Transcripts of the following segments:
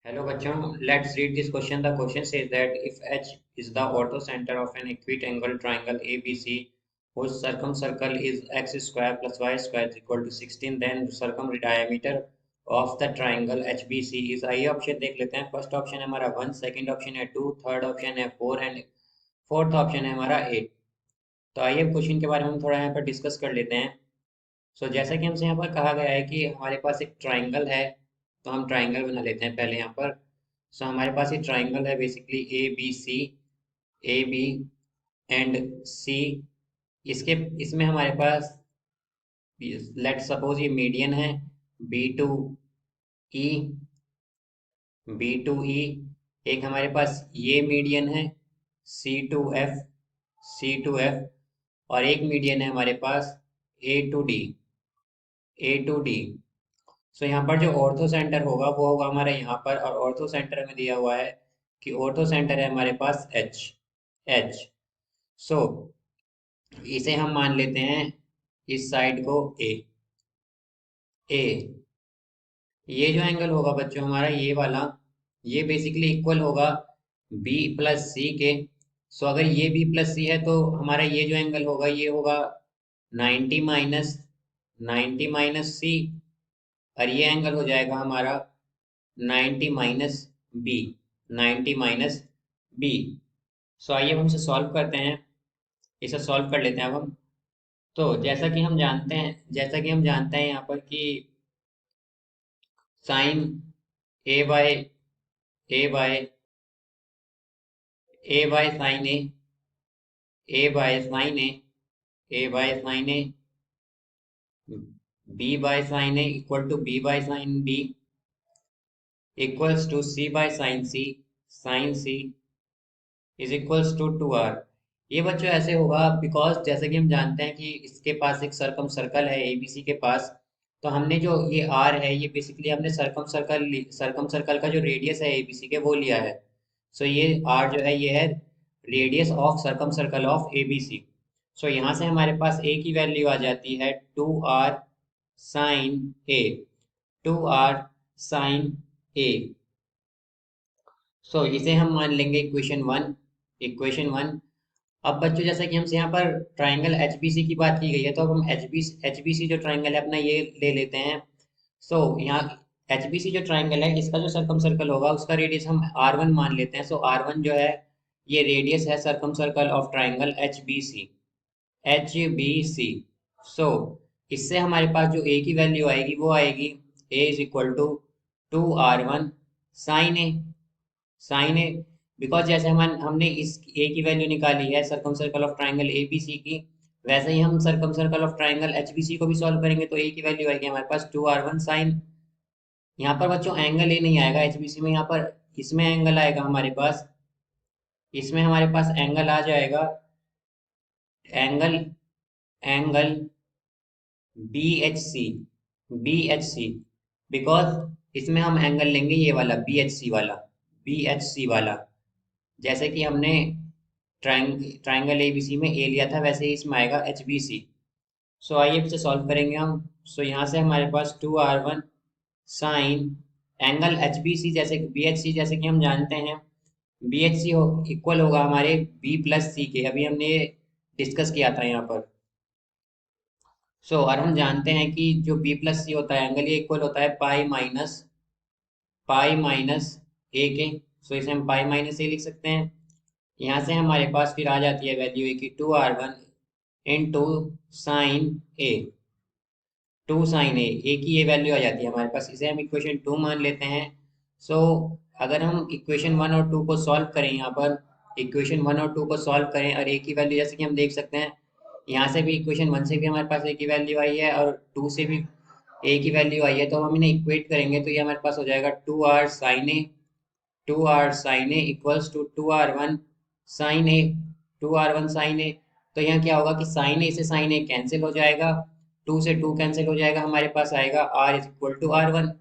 Hello bachchon, let's read this question. The question says that if H is the orthocenter of an acute angle triangle ABC whose circumcircle is x square plus y square is equal to 16, then circumdiameter of the triangle HBC is। आइए option देख लेते हैं। First option है हमारा 1, second option है 2, third option है 4 and fourth option है हमारा 8। तो आइए क्वेश्चन के बारे में हम थोड़ा यहाँ पर डिस्कस कर लेते हैं। जैसा कि हमसे यहाँ पर कहा गया है कि हमारे पास एक ट्राइंगल है, तो हम ट्राइंगल बना लेते हैं पहले यहाँ पर। हमारे पास ये ट्राइंगल है basically A B and C. इसके इसमें हमारे पास लेट सपोज ये मीडियन है B to E, B to E. एक हमारे पास ये मीडियन है सी टू एफ, और एक मीडियन है हमारे पास A to D, A to D. यहाँ पर जो ऑर्थो सेंटर होगा वो होगा हमारे यहाँ पर, और ऑर्थो सेंटर में दिया हुआ है कि ऑर्थो सेंटर है हमारे पास एच एच। सो इसे हम मान लेते हैं इस साइड को ए। ये जो एंगल होगा बच्चों हमारा ये वाला, ये बेसिकली इक्वल होगा बी प्लस सी के। अगर ये बी प्लस सी है तो हमारा ये जो एंगल होगा ये होगा 90 माइनस 90 माइनस सी, और ये एंगल हो जाएगा हमारा 90 माइनस बी, 90 माइनस बी। आइए हम इसे सॉल्व करते हैं, इसे सॉल्व कर लेते हैं अब हम। तो जैसा कि हम जानते हैं यहाँ पर कि sine A by A by A by sine A by sine A by sine B by sine equal to B by sine B equals to C by sine C is equals to 2r। ये बच्चों ऐसे होगा because जैसे कि हम जानते हैं कि इसके पास एक सर्कम सर्कल है एबीसी के पास। तो हमने जो ये आर है ये बेसिकली हमने सर्कम सर्कल का जो रेडियस है एबीसी के वो लिया है। ये आर जो है ये है radius of circum circle of ABC. यहाँ से हमारे पास ए की वैल्यू आ जाती है 2r साइन ए, 2r साइन ए। इसे हम मान लेंगे इक्वेशन वन। अब बच्चों जैसा कि हमसे यहाँ पर ट्राइंगल एचबीसी की बात की गई है, तो अब हम एचबीसी जो ट्राइंगल है अपना ये ले लेते हैं। यहाँ एचबीसी जो ट्राइंगल है इसका जो सर्कम सर्कल होगा उसका रेडियस हम R1 मान लेते हैं। R1 जो है ये रेडियस है circumcircle of triangle H B C. So इससे हमारे पास जो ए की वैल्यू आएगी वो आएगी A is equal to 2r1 sine A, sine A. Because जैसे हमने इस ए की वैल्यू निकाली है circumcircle of triangle A B C की, वैसे ही हम circumcircle of triangle H B C को भी सॉल्व करेंगे तो ए की वैल्यू आएगी हमारे पास 2r1 साइन। यहाँ पर बच्चों एंगल ए नहीं आएगा एच बी सी में, यहाँ पर इसमें एंगल आएगा हमारे पास, इसमें हमारे पास एंगल आ जाएगा angle angle B H C because इसमें हम एंगल लेंगे ये वाला बी एच सी वाला। जैसे कि हमने ट्राइंगल एबीसी में ए लिया था वैसे ही इसमें आएगा एच बी सी। आइए इसे सॉल्व करेंगे हम। यहाँ से हमारे पास 2r1 sine angle H B C, जैसे बी एच सी जैसे कि हम जानते हैं बी एच सी इक्वल होगा हमारे बी प्लस सी के, अभी हमने डिस्कस किया था यहाँ पर। और हम जानते हैं कि जो बी प्लस सी होता है एंगल ये इक्वल होता है पाई माइनस ए के। इसे हम पाई माइनस ए लिख सकते हैं। यहाँ से हमारे पास फिर आ जाती है वैल्यू ए की 2r1 इंटू साइन ए, 2 साइन ए की ये वैल्यू आ जाती है हमारे पास, इसे हम इक्वेशन 2 मान लेते हैं। अगर हम इक्वेशन 1 और 2 को सॉल्व करें, यहाँ पर इक्वेशन 1 और 2 को सॉल्व करें और ए की वैल्यू जैसे कि हम देख सकते हैं यहाँ से भी इक्वेशन 1 से भी हमारे पास ए की वैल्यू आई है और 2 से भी ए की वैल्यू आई है, तो हम इन्हें इक्वेट करेंगे तो ये हमारे पास हो जाएगा 2r sine A equals to 2r1 sine A, 2r1 sine A. तो यहाँ क्या होगा कि साइन ए से साइन ए कैंसिल हो जाएगा, 2 से 2 कैंसिल हो जाएगा, हमारे पास आएगा r is equal to r1,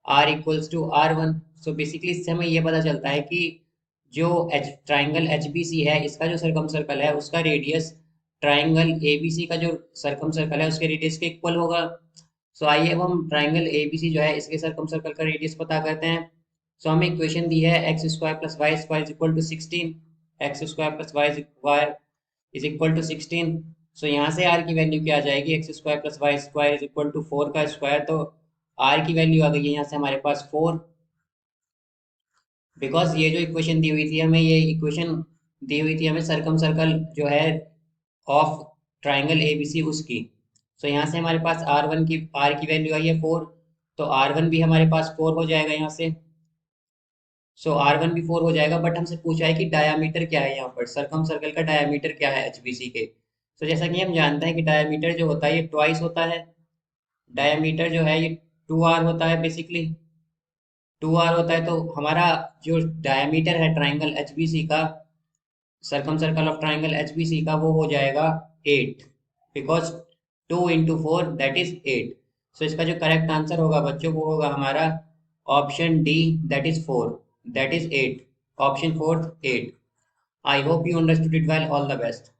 r equals to r1। Basically इससे हमें ये पता चलता है कि जो ट्राइंगल एच बी सी है इसका जो सर्कम सर्कल है उसका radius triangle A B C का जो सर्कम सर्कल है उसके रेडियस के इक्वल होगा। आइए अब हम ट्राइंगल ए बी सी जो है इसके सर्कम सर्कल का रेडियस पता करते हैं। सो हमें इक्वेशन दी है x square plus y square is equal to 16, x square plus y square is equal to 16। सो यहाँ से आर की वैल्यू क्या आ जाएगी, x square plus y square is equal to 4 का स्क्वायर, तो आर की वैल्यू आ गई है यहाँ से हमारे पास 4। बिकॉज ये जो इक्वेशन दी हुई थी हमें, ये इक्वेशन दी हुई थी हमें सरकम सर्कल जो है ऑफ ट्राइंगल एबीसी उसकी। सो यहाँ से हमारे पास आर की वैल्यू आई है 4, तो आर वन भी हमारे पास 4 हो जाएगा यहाँ से। सो आर वन भी 4 हो जाएगा, बट हमसे पूछा है कि डायामीटर क्या है, यहाँ पर सरकम सर्कल का डायामीटर क्या है एचबीसी के। सो जैसा कि हम जानते हैं कि डायामीटर जो होता है ये ट्वाइस होता है, डायामीटर जो है ये 2r होता है बेसिकली, 2r होता है। तो हमारा जो डायमीटर है ट्राइंगल एचबीसी का, सरकम सर्कल ऑफ ट्राइंगल एचबीसी का, वो हो जाएगा 8, बिकॉज 2 इंटू 4 दैट इज 8। सो इसका जो करेक्ट आंसर होगा बच्चों वो होगा हमारा option D, that is 4, that is 8, option fourth 8। I hope you understood it well, all the best.